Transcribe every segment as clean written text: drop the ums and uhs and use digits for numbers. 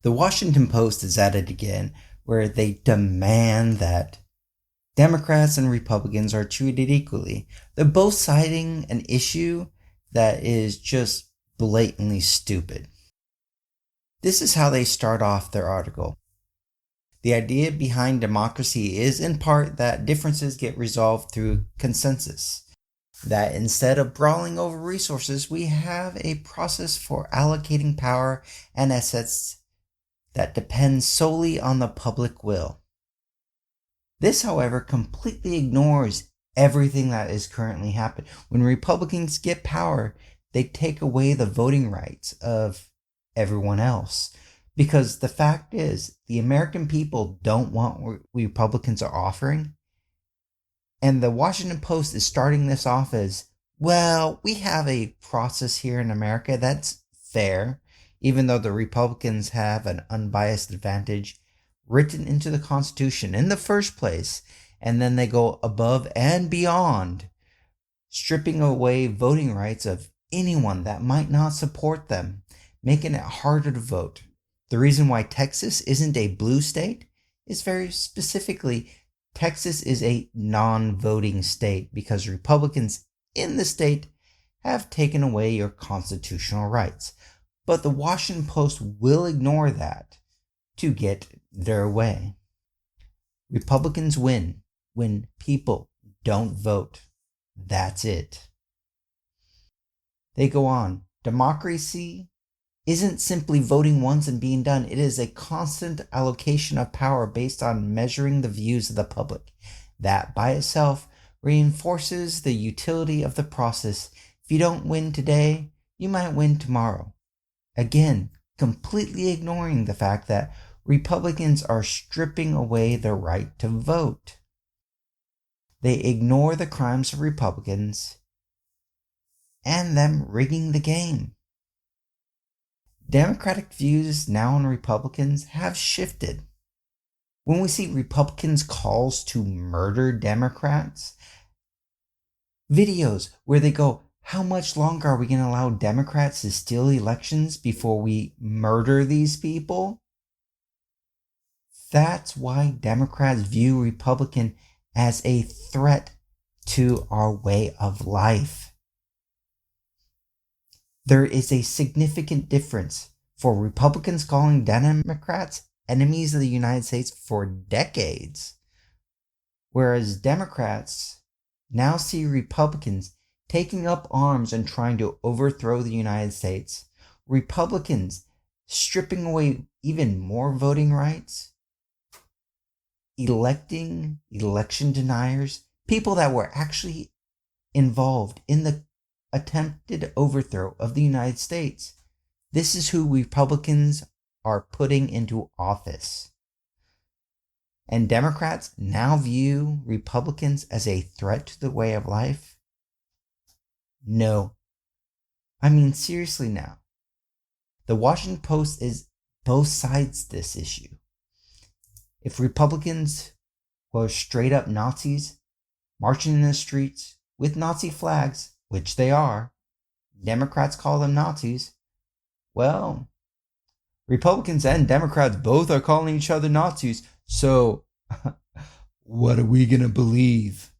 The Washington Post is at it again, where they demand that Democrats and Republicans are treated equally. They're both citing an issue that is just blatantly stupid. This is how they start off their article. The idea behind democracy is in part that differences get resolved through consensus. That instead of brawling over resources, we have a process for allocating power and assets that depends solely on the public will. This, however, completely ignores everything that is currently happening. When Republicans get power, they take away the voting rights of everyone else. Because the fact is, the American people don't want what Republicans are offering. And the Washington Post is starting this off as, well, we have a process here in America that's fair, even though the Republicans have an unbiased advantage written into the Constitution in the first place, and then they go above and beyond, stripping away voting rights of anyone that might not support them, making it harder to vote. The reason why Texas isn't a blue state is very specifically Texas is a non-voting state because Republicans in the state have taken away your constitutional rights. But the Washington Post will ignore that to get their way. Republicans win when people don't vote. That's it. They go on. Democracy isn't simply voting once and being done. It is a constant allocation of power based on measuring the views of the public. That by itself reinforces the utility of the process. If you don't win today, you might win tomorrow. Again, completely ignoring the fact that Republicans are stripping away the right to vote. They ignore the crimes of Republicans and them rigging the game. Democratic views now on Republicans have shifted. When we see Republicans' calls to murder Democrats, videos where they go, how much longer are we going to allow Democrats to steal elections before we murder these people? That's why Democrats view Republican as a threat to our way of life. There is a significant difference for Republicans calling Democrats enemies of the United States for decades, whereas Democrats now see Republicans taking up arms and trying to overthrow the United States, Republicans stripping away even more voting rights, electing election deniers, people that were actually involved in the attempted overthrow of the United States. This is who Republicans are putting into office. And Democrats now view Republicans as a threat to the way of life? No. I mean, seriously now. The Washington Post is both sides this issue. If Republicans were straight up Nazis, marching in the streets with Nazi flags, which they are, Democrats call them Nazis, well, Republicans and Democrats both are calling each other Nazis, so what are we going to believe?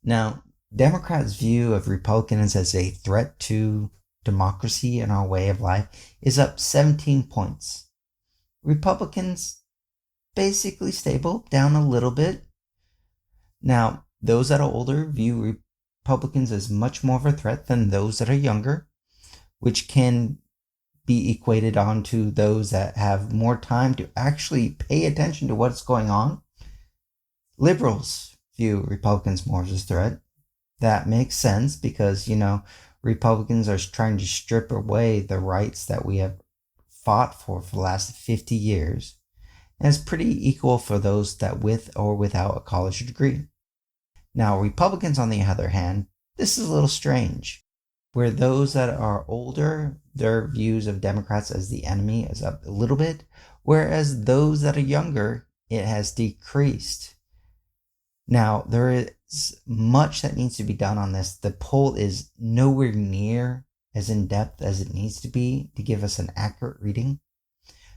Now, Democrats' view of Republicans as a threat to democracy and our way of life is up 17 points. Republicans basically stable, down a little bit. Now, those that are older view Republicans as much more of a threat than those that are younger, which can be equated onto those that have more time to actually pay attention to what's going on. Liberals view Republicans more as a threat. That makes sense because, Republicans are trying to strip away the rights that we have fought for the last 50 years. And it's pretty equal for those that with or without a college degree. Now, Republicans, on the other hand, this is a little strange, where those that are older, their views of Democrats as the enemy is up a little bit, whereas those that are younger, it has decreased. Now, there is much that needs to be done on this. The poll is nowhere near as in-depth as it needs to be to give us an accurate reading.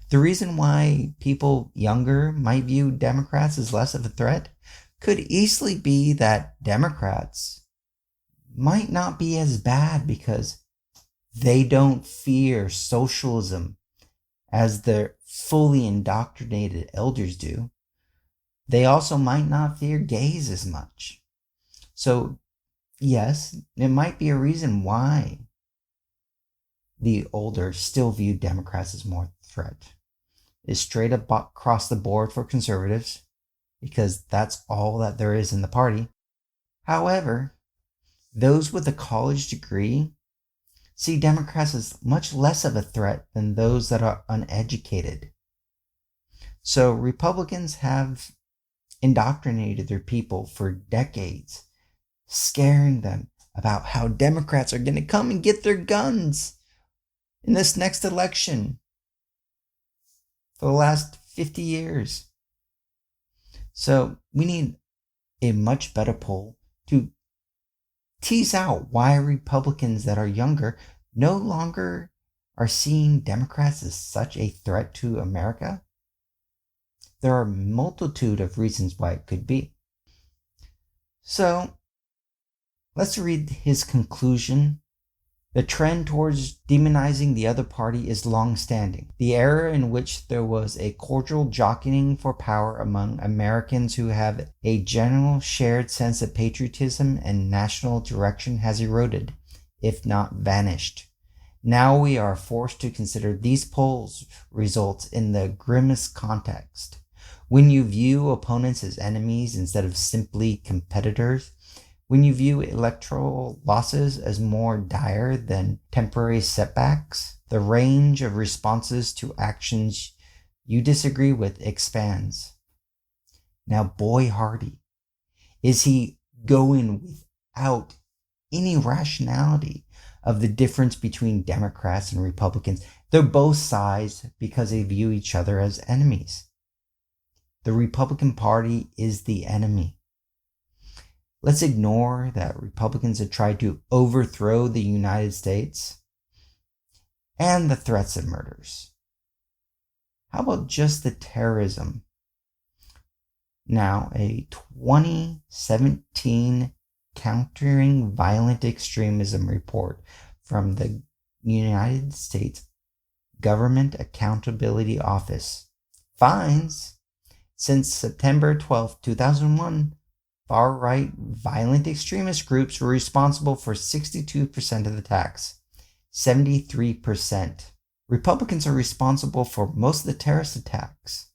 The reason why people younger might view Democrats as less of a threat could easily be that Democrats might not be as bad because they don't fear socialism as the fully indoctrinated elders do. They also might not fear gays as much. So, yes, it might be a reason why the older still view Democrats as more threat. It's straight up across the board for conservatives, because that's all that there is in the party. However, those with a college degree see Democrats as much less of a threat than those that are uneducated. So Republicans have indoctrinated their people for decades, scaring them about how Democrats are going to come and get their guns in this next election for the last 50 years. So we need a much better poll to tease out why Republicans that are younger no longer are seeing Democrats as such a threat to America. There are a multitude of reasons why it could be. So let's read his conclusion. The trend towards demonizing the other party is long-standing. The era in which there was a cordial jockeying for power among Americans who have a general shared sense of patriotism and national direction has eroded, if not vanished. Now we are forced to consider these polls results in the grimmest context. When you view opponents as enemies instead of simply competitors, when you view electoral losses as more dire than temporary setbacks, the range of responses to actions you disagree with expands. Now, boy Hardy, is he going without any rationality of the difference between Democrats and Republicans? They're both sides because they view each other as enemies. The Republican Party is the enemy. Let's ignore that Republicans have tried to overthrow the United States and the threats of murders. How about just the terrorism? Now, a 2017 Countering Violent Extremism report from the United States Government Accountability Office finds since September 12, 2001, far-right violent extremist groups were responsible for 62% of the attacks, 73%. Republicans are responsible for most of the terrorist attacks.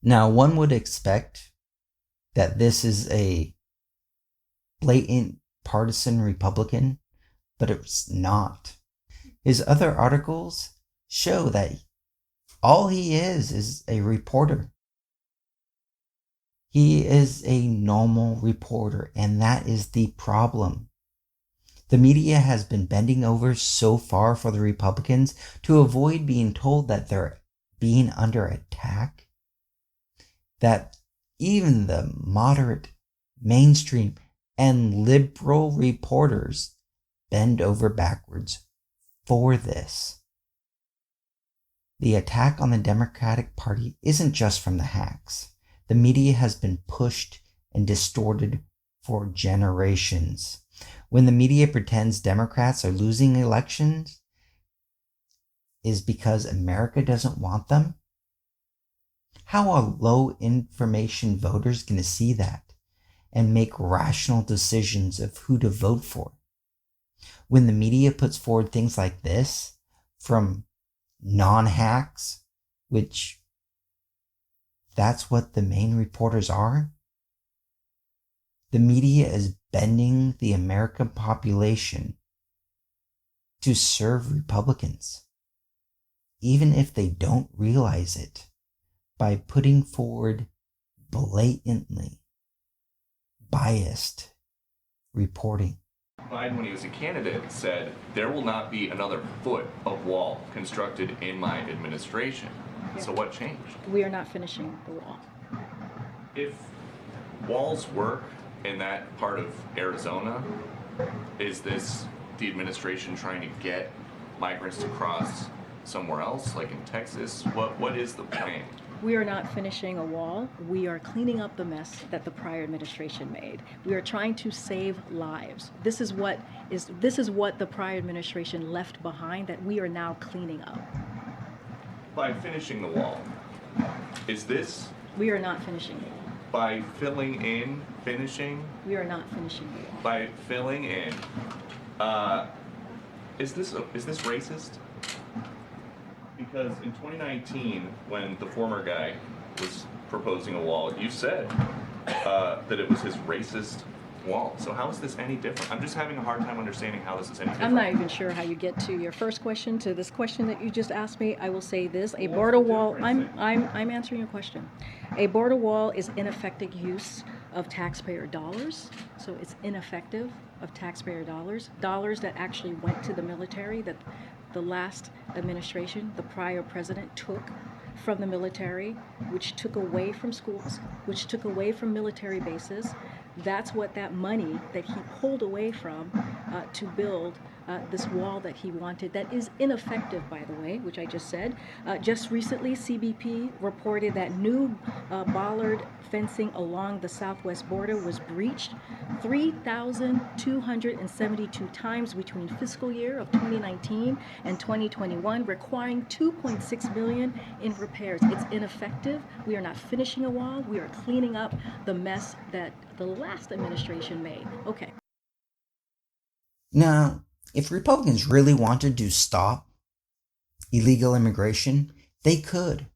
Now, one would expect that this is a blatant partisan Republican, but it's not. His other articles show that all he is a reporter. He is a normal reporter, and that is the problem. The media has been bending over so far for the Republicans to avoid being told that they're being under attack, that even the moderate, mainstream, and liberal reporters bend over backwards for this. The attack on the Democratic Party isn't just from the hacks. The media has been pushed and distorted for generations. When the media pretends Democrats are losing elections, is because America doesn't want them? How are low information voters going to see that and make rational decisions of who to vote for? When the media puts forward things like this from non-hacks, which that's what the main reporters are, the media is bending the American population to serve Republicans, even if they don't realize it, by putting forward blatantly biased reporting. Biden, when he was a candidate, said, "There will not be another foot of wall constructed in my administration." So what changed? We are not finishing the wall. If walls work in that part of Arizona, is this the administration trying to get migrants to cross somewhere else, like in Texas? What is the plan? We are not finishing a wall. We are cleaning up the mess that the prior administration made. We are trying to save lives. This is what the prior administration left behind that we are now cleaning up. By finishing the wall, is this We are not finishing the wall. by filling in, finishing? We are not finishing the wall. By filling in, is this racist? Because in 2019, when the former guy was proposing a wall, you said that it was his racist wall. So how is this any different? I'm just having a hard time understanding how this is any different. I'm not even sure how you get to your first question, to this question that you just asked me. I will say this: a border wall. I'm answering your question. A border wall is ineffective use of taxpayer dollars. So it's ineffective of taxpayer dollars that actually went to the military, that the last administration, the prior president, took from the military, which took away from schools, which took away from military bases. That's what that money that he pulled away from to build this wall that he wanted, that is ineffective, by the way, which I just said. Just recently, CBP reported that new bollard fencing along the southwest border was breached 3,272 times between fiscal year of 2019 and 2021, requiring $2.6 million in repairs. It's ineffective. We are not finishing a wall. We are cleaning up the mess that the last administration made. Okay. Now, if Republicans really wanted to stop illegal immigration, they could.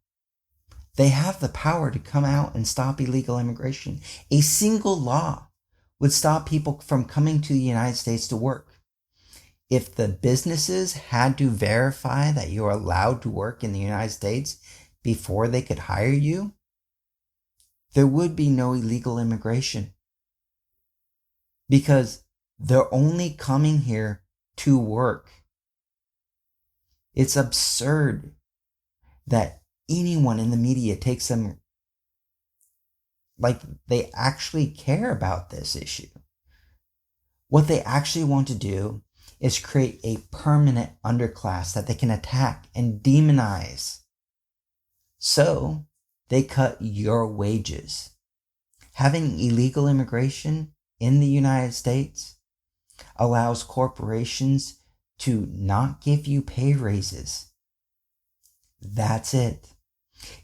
They have the power to come out and stop illegal immigration. A single law would stop people from coming to the United States to work. If the businesses had to verify that you're allowed to work in the United States before they could hire you, there would be no illegal immigration. Because they're only coming here to work. It's absurd that anyone in the media takes them like they actually care about this issue. What they actually want to do is create a permanent underclass that they can attack and demonize. So they cut your wages. Having illegal immigration in the United States allows corporations to not give you pay raises. That's it.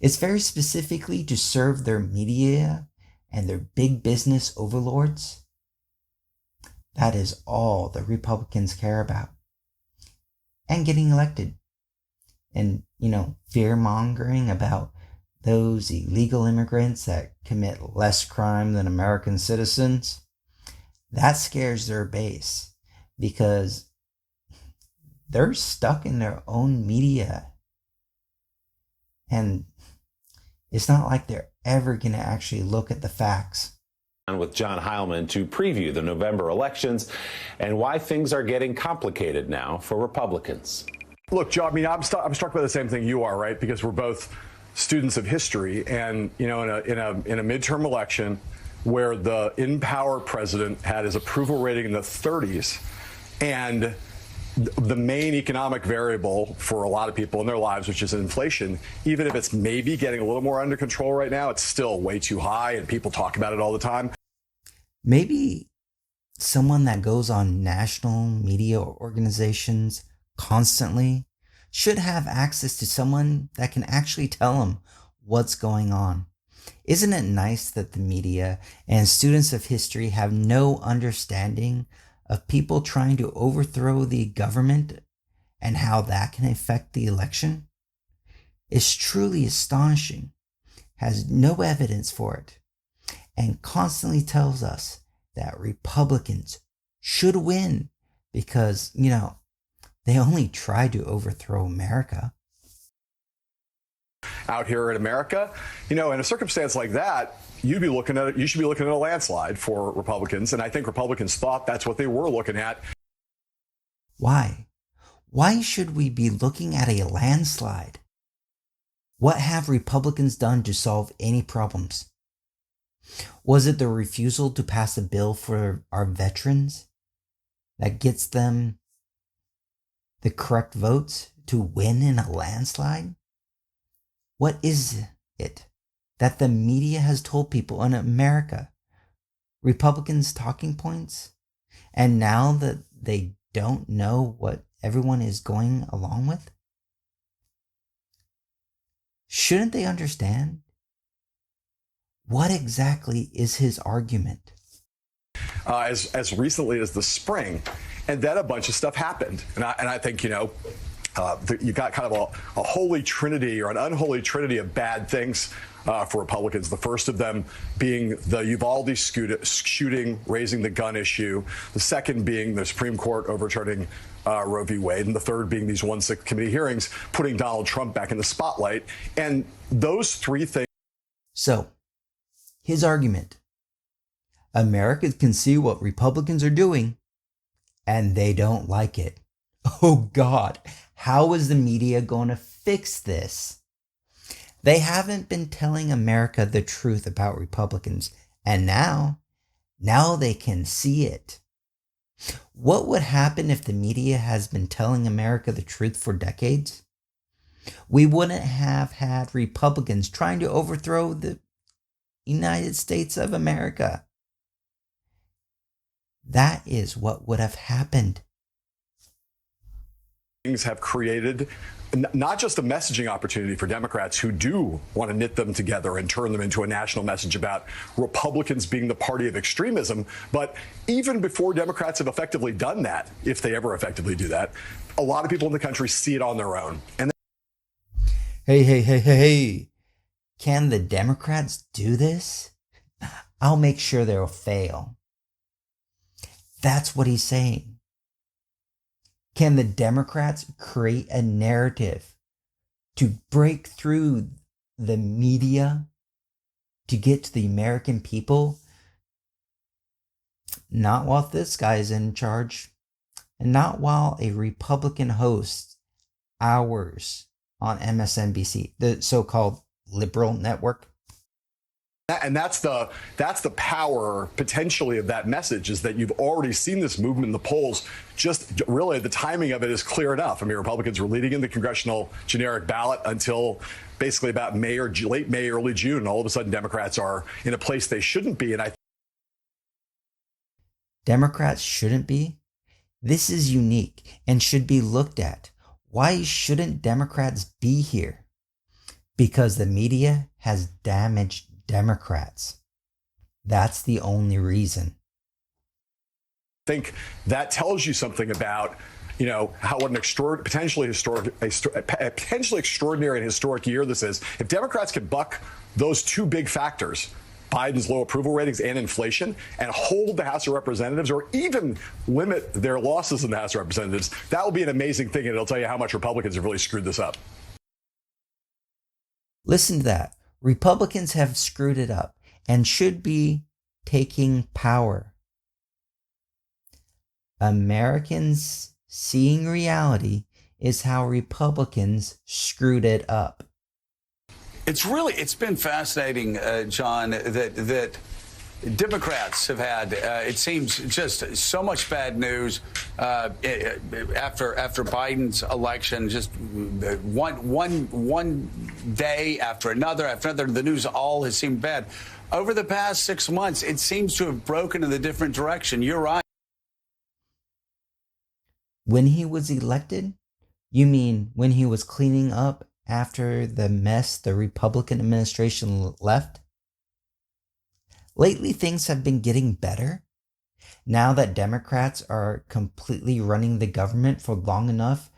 It's very specifically to serve their media and their big business overlords. That is all the Republicans care about. And getting elected. And, fear-mongering about those illegal immigrants that commit less crime than American citizens. That scares their base because they're stuck in their own media. And it's not like they're ever going to actually look at the facts. With John Heilman to preview the November elections and why things are getting complicated now for Republicans. Look, Joe, I'm struck by the same thing you are, right? Because we're both students of history, and in a midterm election where the in-power president had his approval rating in the 30s, and the main economic variable for a lot of people in their lives, which is inflation, even if it's maybe getting a little more under control right now, it's still way too high, and people talk about it all the time. Maybe someone that goes on national media organizations constantly should have access to someone that can actually tell them what's going on. Isn't it nice that the media and students of history have no understanding of people trying to overthrow the government and how that can affect the election? It's truly astonishing, has no evidence for it, and constantly tells us that Republicans should win because, they only tried to overthrow America. Out here in America, in a circumstance like that, you should be looking at a landslide for Republicans, and I think Republicans thought that's what they were looking at. Why? Why should we be looking at a landslide? What have Republicans done to solve any problems? Was it the refusal to pass a bill for our veterans that gets them the correct votes to win in a landslide? What is it that the media has told people in America? Republicans' talking points? And now that they don't know what everyone is going along with? Shouldn't they understand? What exactly is his argument? As recently as the spring, and then a bunch of stuff happened. And I think, you got kind of a holy trinity or an unholy trinity of bad things for Republicans. The first of them being the Uvalde shooting, raising the gun issue. The second being the Supreme Court overturning Roe v. Wade. And the third being these 1/6 committee hearings, putting Donald Trump back in the spotlight. And those three things. So, his argument: Americans can see what Republicans are doing, and they don't like it. Oh God, how is the media going to fix this? They haven't been telling America the truth about Republicans, and now they can see it. What would happen if the media has been telling America the truth for decades? We wouldn't have had Republicans trying to overthrow the United States of America. That is what would have happened. Things have created not just a messaging opportunity for Democrats who do want to knit them together and turn them into a national message about Republicans being the party of extremism, but even before Democrats have effectively done that, if they ever effectively do that, a lot of people in the country see it on their own. And Hey. Can the Democrats do this? I'll make sure they'll fail. That's what he's saying. Can the Democrats create a narrative to break through the media to get to the American people? Not while this guy's in charge, and not while a Republican hosts hours on MSNBC, the so-called liberal network. And that's the power potentially of that message, is that you've already seen this movement in the polls. Just really the timing of it is clear enough. I mean, Republicans were leading in the congressional generic ballot until basically about May or late May, early June. And all of a sudden, Democrats are in a place they shouldn't be. And Democrats shouldn't be? This is unique and should be looked at. Why shouldn't Democrats be here? Because the media has damaged Democrats. That's the only reason. I think that tells you something about, how what an potentially extraordinary and historic year this is. If Democrats can buck those two big factors, Biden's low approval ratings and inflation, and hold the House of Representatives, or even limit their losses in the House of Representatives, that will be an amazing thing, and it'll tell you how much Republicans have really screwed this up. Listen to that. Republicans have screwed it up and should be taking power. Americans seeing reality is how Republicans screwed it up. It's been fascinating, John, that Democrats have had, it seems, just so much bad news after Biden's election. Just one day after another, the news all has seemed bad. Over the past 6 months, it seems to have broken in a different direction. You're right. When he was elected? You mean when he was cleaning up after the mess the Republican administration left? Lately, things have been getting better. Now that Democrats are completely running the government for long enough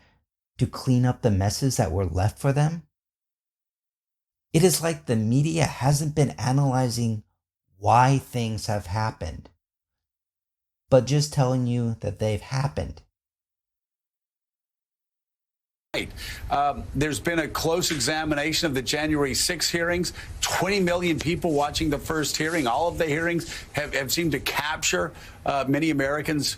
to clean up the messes that were left for them. It is like the media hasn't been analyzing why things have happened, but just telling you that they've happened. There's been a close examination of the January 6 hearings. 20 million people watching the first hearing. All of the hearings have seemed to capture many Americans'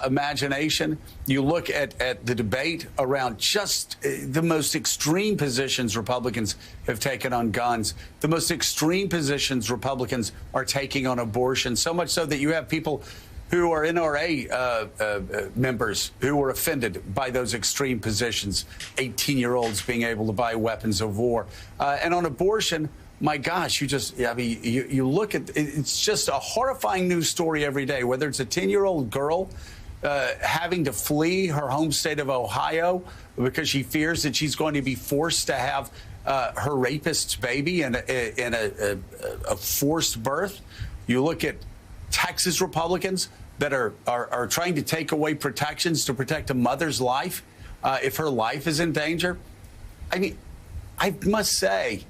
imagination. You look at the debate around just the most extreme positions Republicans have taken on guns, the most extreme positions Republicans are taking on abortion, so much so that you have people who are NRA members who were offended by those extreme positions, 18-year-olds being able to buy weapons of war. And on abortion, my gosh, you look at it's just a horrifying news story every day, whether it's a 10-year-old girl having to flee her home state of Ohio because she fears that she's going to be forced to have her rapist's baby in a forced birth. You look at Texas Republicans that are trying to take away protections to protect a mother's life if her life is in danger. I mean, I must say,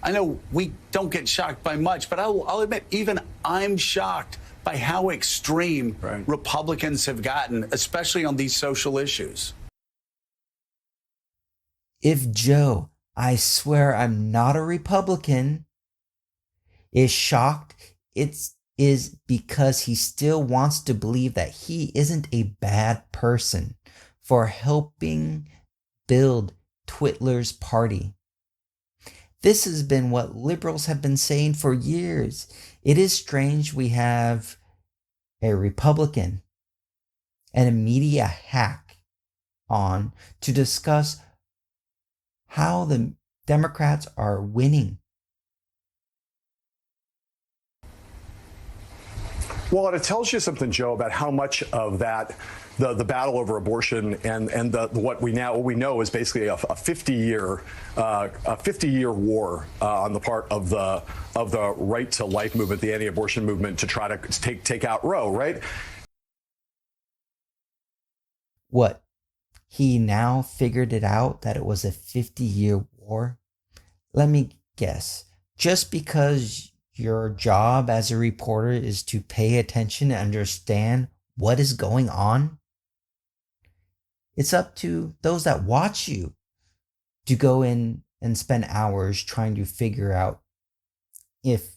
I know we don't get shocked by much, but I'll admit, even I'm shocked by how extreme Republicans have gotten, especially on these social issues. If Joe, I swear I'm not a Republican, is shocked, it is because he still wants to believe that he isn't a bad person for helping build Twitler's party. This has been what liberals have been saying for years. It is strange we have a Republican and a media hack on to discuss how the Democrats are winning. Well, and it tells you something, Joe, about how much of that the battle over abortion and what we know is basically a 50-year war on the part of the right to life movement, the anti-abortion movement, to try to take out Roe, right? What? He now figured it out that it was a 50-year war? Let me guess. Just because your job as a reporter is to pay attention and understand what is going on, it's up to those that watch you to go in and spend hours trying to figure out if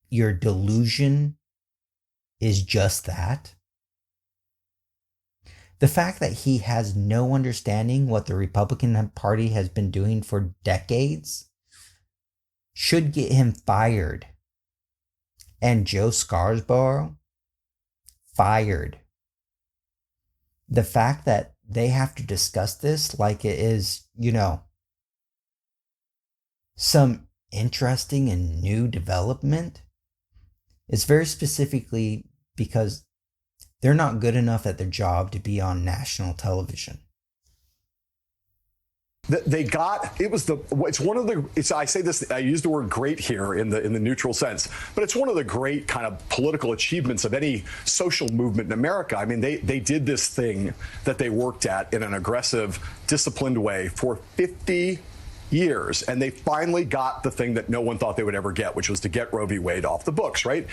your delusion is just that. The fact that he has no understanding what the Republican Party has been doing for decades should get him fired. And Joe Scarborough, fired. The fact that they have to discuss this like it is, some interesting and new development, is very specifically because they're not good enough at their job to be on national television. I say this, I use the word great here in the neutral sense, but it's one of the great kind of political achievements of any social movement in America. I mean, they did this thing that they worked at in an aggressive, disciplined way for 50 years, and they finally got the thing that no one thought they would ever get, which was to get Roe v. Wade off the books, right?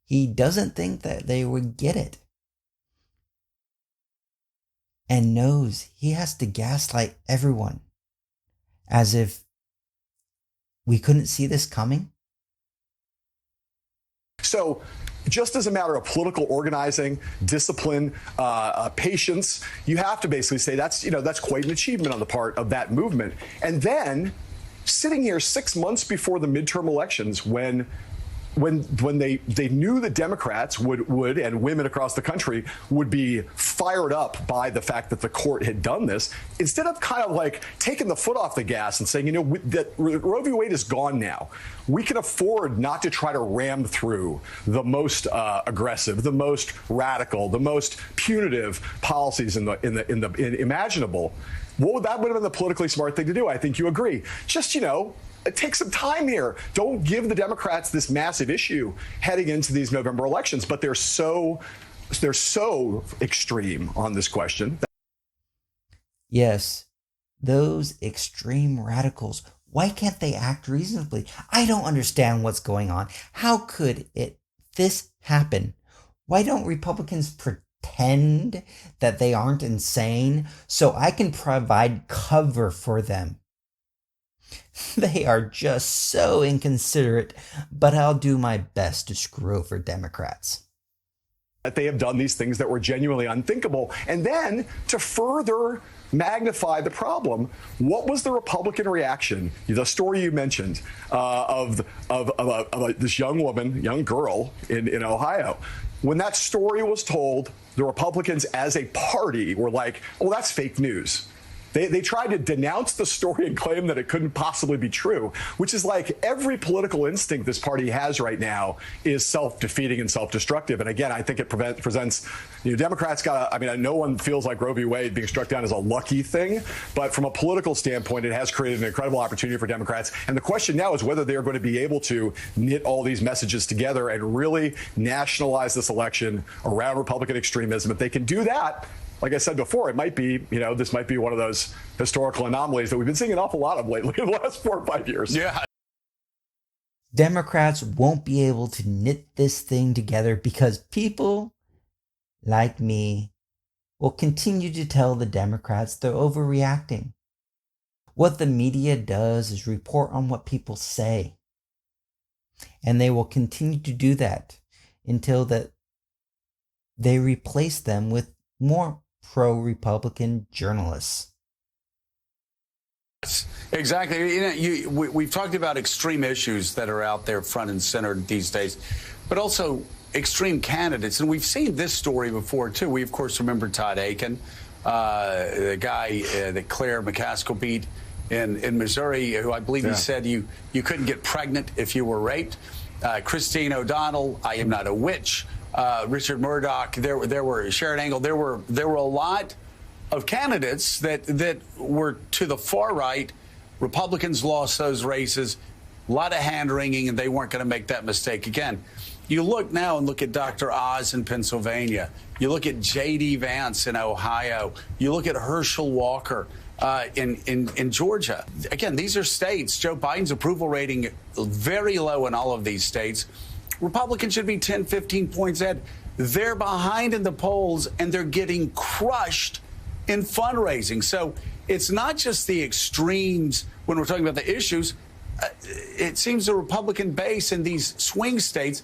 He doesn't think that they would get it, and knows he has to gaslight everyone as if we couldn't see this coming. So just as a matter of political organizing, discipline, patience, you have to basically say that's quite an achievement on the part of that movement. And then sitting here 6 months before the midterm elections, when they knew the Democrats would and women across the country would be fired up by the fact that the court had done this, instead of kind of like taking the foot off the gas and saying, that Roe v. Wade is gone now, we can afford not to try to ram through the most aggressive, the most radical, the most punitive policies in imaginable. That would have been the politically smart thing to do. I think you agree. Just, take some time here. Don't give the Democrats this massive issue heading into these November elections, but they're so extreme on this question. Yes, those extreme radicals. Why can't they act reasonably? I don't understand what's going on. How could this happen? Why don't Republicans pretend that they aren't insane so I can provide cover for them? They are just so inconsiderate, but I'll do my best to screw over Democrats. that they have done these things that were genuinely unthinkable. And then to further magnify the problem, what was the Republican reaction? The story you mentioned of this young woman, young girl in Ohio. When that story was told, the Republicans as a party were like, oh, that's fake news. They tried to denounce the story and claim that it couldn't possibly be true, which is like every political instinct this party has right now is self-defeating and self-destructive. And again, I think it presents, Democrats no one feels like Roe v. Wade being struck down as a lucky thing, but from a political standpoint, it has created an incredible opportunity for Democrats. And the question now is whether they're going to be able to knit all these messages together and really nationalize this election around Republican extremism. If they can do that, like I said before, it might be, this might be one of those historical anomalies that we've been seeing an awful lot of lately in the last 4 or 5 years. Yeah. Democrats won't be able to knit this thing together because people like me will continue to tell the Democrats they're overreacting. What the media does is report on what people say. And they will continue to do that until that they replace them with more pro-Republican journalists. Exactly. We've talked about extreme issues that are out there front and center these days, but also extreme candidates. And we've seen this story before, too. We, of course, remember Todd Aiken, the guy that Claire McCaskill beat in Missouri, who I believe he said you couldn't get pregnant if you were raped. Christine O'Donnell, I am not a witch. Richard Murdoch, there were Sharon Angle, there were a lot of candidates that were to the far right. Republicans lost those races, a lot of hand wringing, and they weren't going to make that mistake again. You look now and look at Dr. Oz in Pennsylvania. You look at J.D. Vance in Ohio. You look at Herschel Walker in Georgia. Again, these are states. Joe Biden's approval rating very low in all of these states. Republicans should be 10, 15 points ahead. They're behind in the polls, and they're getting crushed in fundraising. So it's not just the extremes when we're talking about the issues. It seems the Republican base in these swing states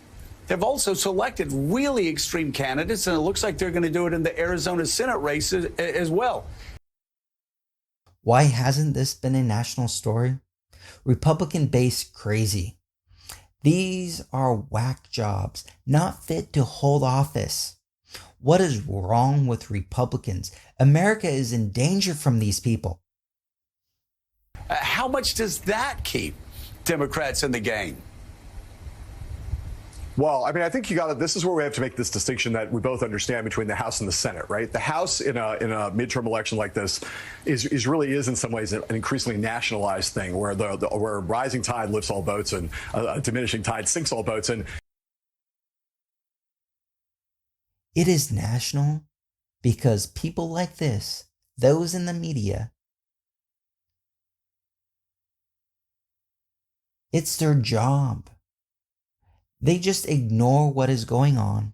have also selected really extreme candidates, and it looks like they're going to do it in the Arizona Senate race as well. Why hasn't this been a national story? Republican base crazy. These are whack jobs, not fit to hold office. What is wrong with Republicans? America is in danger from these people. How much does that keep Democrats in the game? Well, I think this is where we have to make this distinction that we both understand between the House and the Senate, right? The House in a midterm election like this is really in some ways an increasingly nationalized thing where where rising tide lifts all boats and diminishing tide sinks all boats. And it is national because people like this, those in the media, it's their job. They just ignore what is going on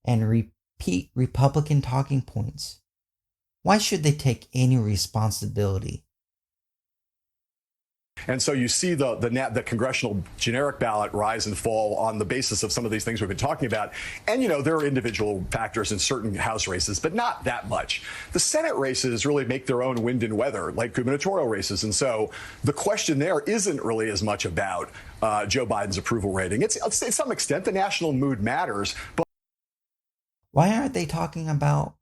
and repeat Republican talking points. Why should they take any responsibility? And so you see the congressional generic ballot rise and fall on the basis of some of these things we've been talking about. And, there are individual factors in certain House races, but not that much. The Senate races really make their own wind and weather, like gubernatorial races. And so the question there isn't really as much about Joe Biden's approval rating. It's to some extent the national mood matters. But why aren't they talking about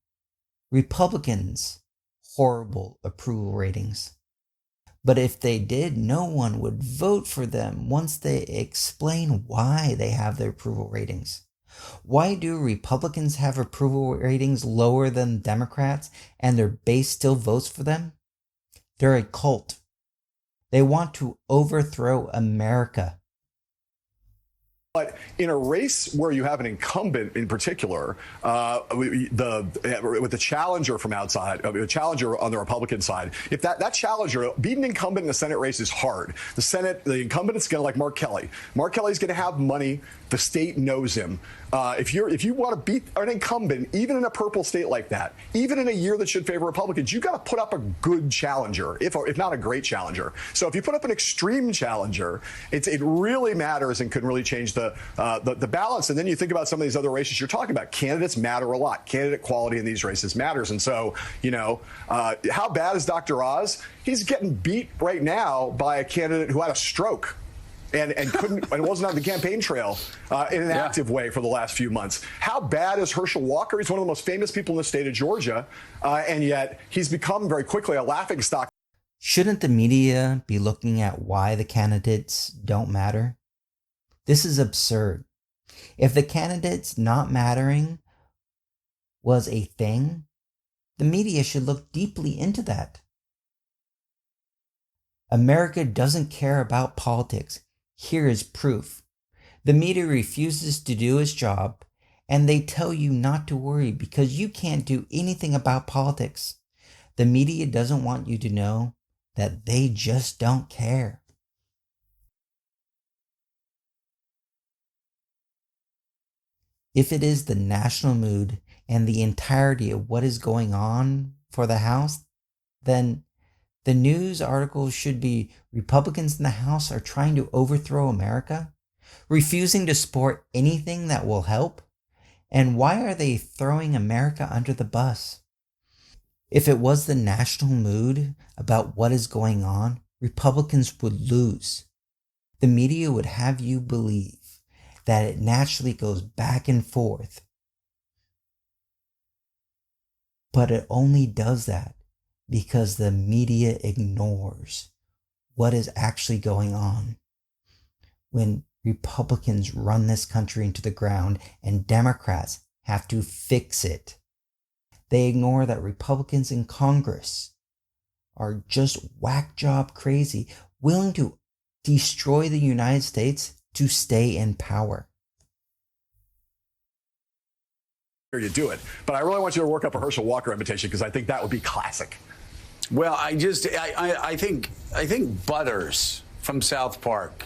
Republicans' horrible approval ratings? But if they did, no one would vote for them once they explain why they have their approval ratings. Why do Republicans have approval ratings lower than Democrats and their base still votes for them? They're a cult. They want to overthrow America. But in a race where you have an incumbent in particular, with the challenger from outside, a challenger on the Republican side, if that challenger, beat an incumbent in a Senate race is hard. The incumbent is going to like Mark Kelly. Mark Kelly's going to have money. The state knows him. If you want to beat an incumbent, even in a purple state like that, even in a year that should favor Republicans, you got to put up a good challenger, if not a great challenger. So if you put up an extreme challenger, it really matters and can really change the balance. And then you think about some of these other races you're talking about. Candidates matter a lot. Candidate quality in these races matters. And so, how bad is Dr. Oz? He's getting beat right now by a candidate who had a stroke and couldn't and wasn't on the campaign trail in an active way for the last few months. How bad is Herschel Walker? He's one of the most famous people in the state of Georgia, and yet he's become very quickly a laughingstock. Shouldn't the media be looking at why the candidates don't matter? This is absurd. If the candidates not mattering was a thing, the media should look deeply into that. America doesn't care about politics. Here is proof. The media refuses to do its job, and they tell you not to worry because you can't do anything about politics. The media doesn't want you to know that they just don't care. If it is the national mood and the entirety of what is going on for the House, then the news articles should be Republicans in the House are trying to overthrow America, refusing to support anything that will help, and why are they throwing America under the bus? If it was the national mood about what is going on, Republicans would lose. The media would have you believe that it naturally goes back and forth. But it only does that because the media ignores what is actually going on. When Republicans run this country into the ground and Democrats have to fix it, they ignore that Republicans in Congress are just whack job crazy, willing to destroy the United States to stay in power. You do it, but I really want you to work up a Herschel Walker imitation because I think that would be classic. Well, I think Butters from South Park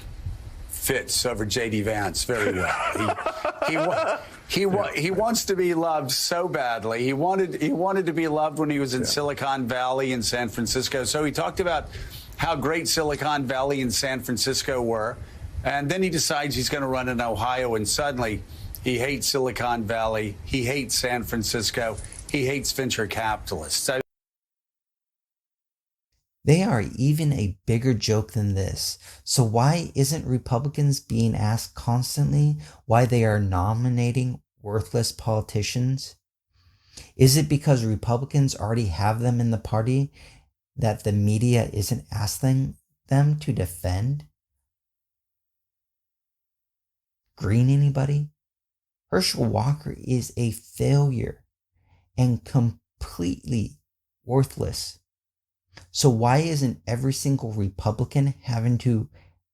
fits over J.D. Vance very well. He wants to be loved so badly. He wanted to be loved when he was in Silicon Valley in San Francisco. So he talked about how great Silicon Valley and San Francisco were, and then he decides he's going to run in Ohio, and suddenly he hates Silicon Valley, he hates San Francisco, he hates venture capitalists. They are even a bigger joke than this. So why isn't Republicans being asked constantly why they are nominating worthless politicians? Is it because Republicans already have them in the party that the media isn't asking them to defend? Green anybody? Herschel Walker is a failure and completely worthless. So why isn't every single Republican having to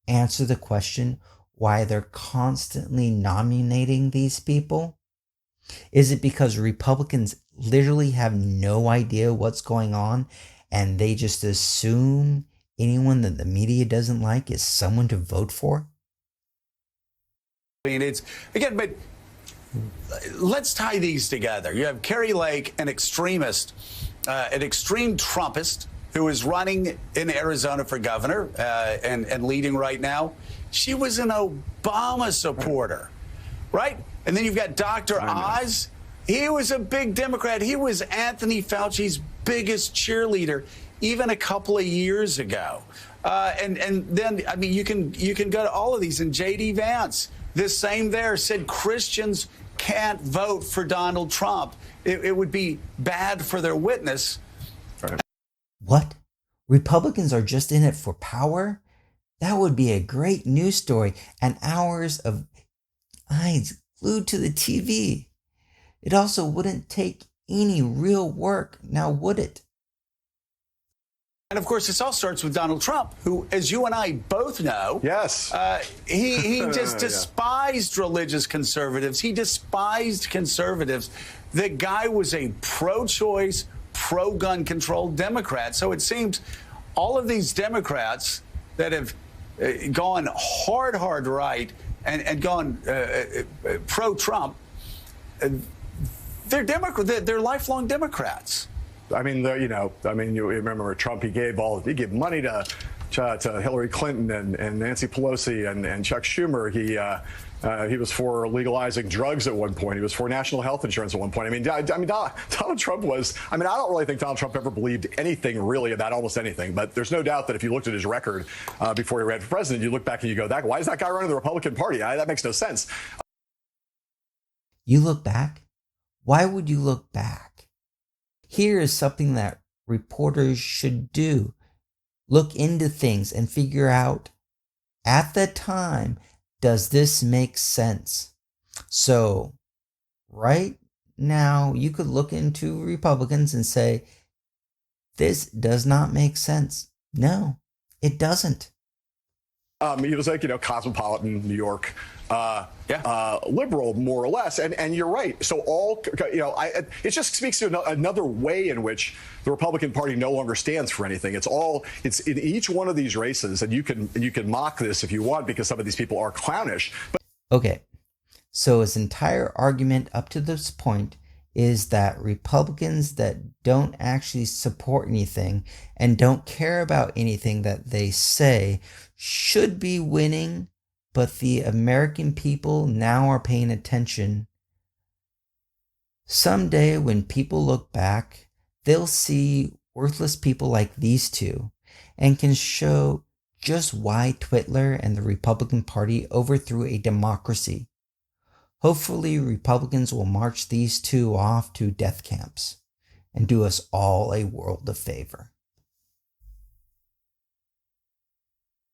answer the question why they're constantly nominating these people? Is it because Republicans literally have no idea what's going on and they just assume anyone that the media doesn't like is someone to vote for? I mean, it's, again, but let's tie these together. You have Carrie Lake, an extremist, an extreme Trumpist who is running in Arizona for governor and leading right now. She was an Obama supporter, right? And then you've got Dr. Oz. He was a big Democrat. He was Anthony Fauci's biggest cheerleader even a couple of years ago. And then, I mean, you can go to all of these. And J.D. Vance, this same there, said Christians can't vote for Donald Trump. It would be bad for their witness. Right. What? Republicans are just in it for power? That would be a great news story and hours of eyes glued to the TV. It also wouldn't take any real work, now would it? And of course, this all starts with Donald Trump, who, as you and I both know, yes, he just despised religious conservatives. He despised conservatives. The guy was a pro-choice, pro-gun control Democrat. So it seems all of these Democrats that have gone hard right and gone pro-Trump, they're lifelong Democrats. I mean, you remember Trump, he gave money to Hillary Clinton and Nancy Pelosi and Chuck Schumer. He was for legalizing drugs at one point. He was for national health insurance at one point. Donald Trump was, I don't really think Donald Trump ever believed anything really about almost anything. But there's no doubt that if you looked at his record before he ran for president, you look back and you go, why is that guy running the Republican Party? That makes no sense. You look back? Why would you look back? Here is something that reporters should do. Look into things and figure out at the time, does this make sense? So right now you could look into Republicans and say, this does not make sense. No, it doesn't. He was like, cosmopolitan New York, liberal, more or less. And you're right. So it just speaks to another way in which the Republican Party no longer stands for anything. It's in each one of these races, and you can mock this if you want because some of these people are clownish. Okay, so his entire argument up to this point is that Republicans that don't actually support anything and don't care about anything that they say should be winning, but the American people now are paying attention. Someday when people look back, they'll see worthless people like these two and can show just why Twitler and the Republican Party overthrew a democracy. Hopefully, Republicans will march these two off to death camps and do us all a world of favor.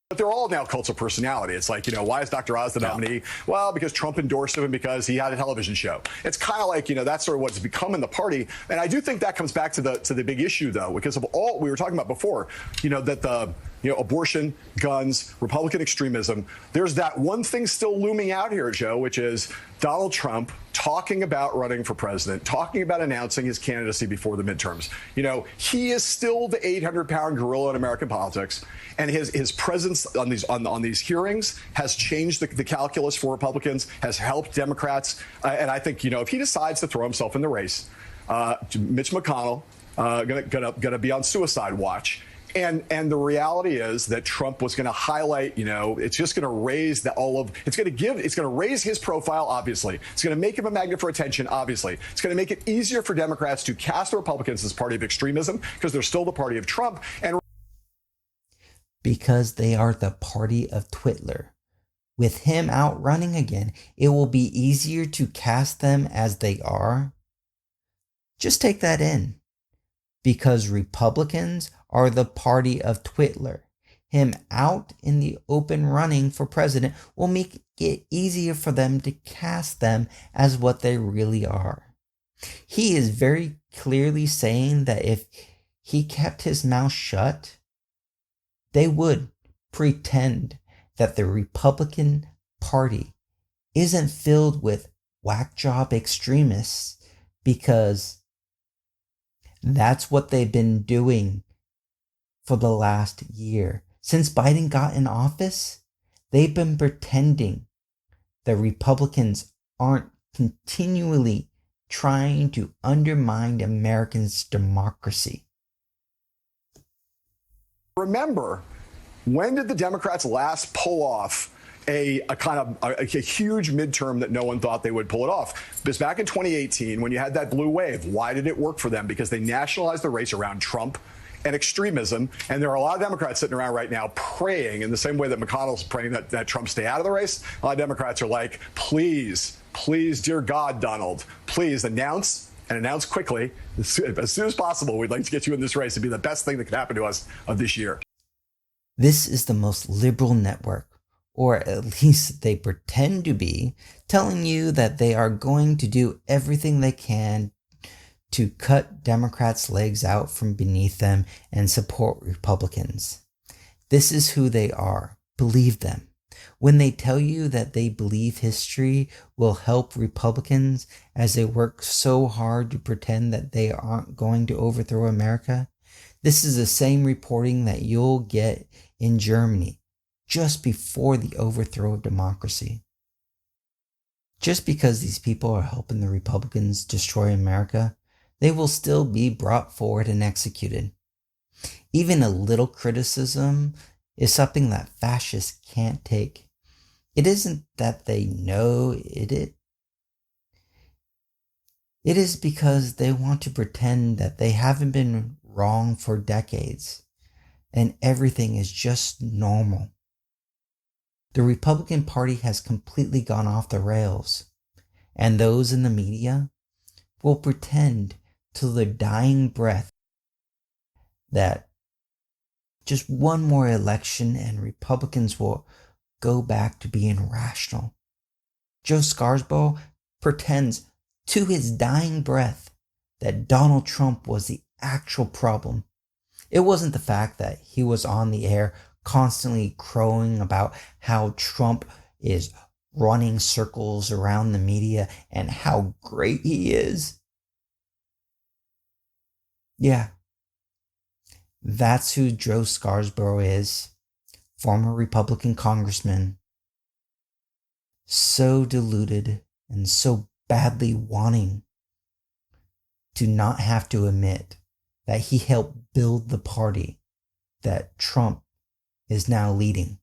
But they're all now cults of personality. It's like, why is Dr. Oz the nominee? Well, because Trump endorsed him and because he had a television show. It's kind of like, that's sort of what's become in the party. And I do think that comes back to the big issue, though, because of all we were talking about before, that the abortion, guns, Republican extremism. There's that one thing still looming out here, Joe, which is Donald Trump talking about running for president, talking about announcing his candidacy before the midterms. He is still the 800-pound gorilla in American politics, and his presence on these hearings has changed the calculus for Republicans, has helped Democrats, and I think if he decides to throw himself in the race, Mitch McConnell gonna be on suicide watch. And the reality is that Trump was going to highlight, it's just going to raise it's going to raise his profile, obviously. It's going to make him a magnet for attention, obviously. It's going to make it easier for Democrats to cast the Republicans as party of extremism because they're still the party of Trump. And because they are the party of Twitler. With him out running again, it will be easier to cast them as they are. Just take that in. Because Republicans are the party of Twitler. Him out in the open running for president will make it easier for them to cast them as what they really are. He is very clearly saying that if he kept his mouth shut, they would pretend that the Republican Party isn't filled with whack job extremists because that's what they've been doing for the last year. Since Biden got in office, they've been pretending that Republicans aren't continually trying to undermine Americans' democracy. remember, when did the Democrats last pull off a huge midterm that no one thought they would pull it off? Because back in 2018, when you had that blue wave, why did it work for them? Because they nationalized the race around Trump and extremism. And there are a lot of Democrats sitting around right now praying in the same way that McConnell's praying that Trump stay out of the race. A lot of Democrats are like, please, dear God, Donald, please announce quickly, as soon as possible. We'd like to get you in this race. It'd be the best thing that could happen to us of this year. This is the most liberal network, or at least they pretend to be, telling you that they are going to do everything they can to cut Democrats' legs out from beneath them and support Republicans. This is who they are. Believe them. When they tell you that they believe history will help Republicans as they work so hard to pretend that they aren't going to overthrow America, this is the same reporting that you'll get in Germany just before the overthrow of democracy. Just because these people are helping the Republicans destroy America, they will still be brought forward and executed. Even a little criticism is something that fascists can't take. It isn't that they know it is because they want to pretend that they haven't been wrong for decades and everything is just normal. The Republican Party has completely gone off the rails, and those in the media will pretend till their dying breath that just one more election and Republicans will go back to being rational. Joe Scarborough pretends to his dying breath that Donald Trump was the actual problem. It wasn't the fact that he was on the air constantly crowing about how Trump is running circles around the media and how great he is. Yeah, that's who Joe Scarborough is, former Republican congressman, so deluded and so badly wanting to not have to admit that he helped build the party that Trump is now leading.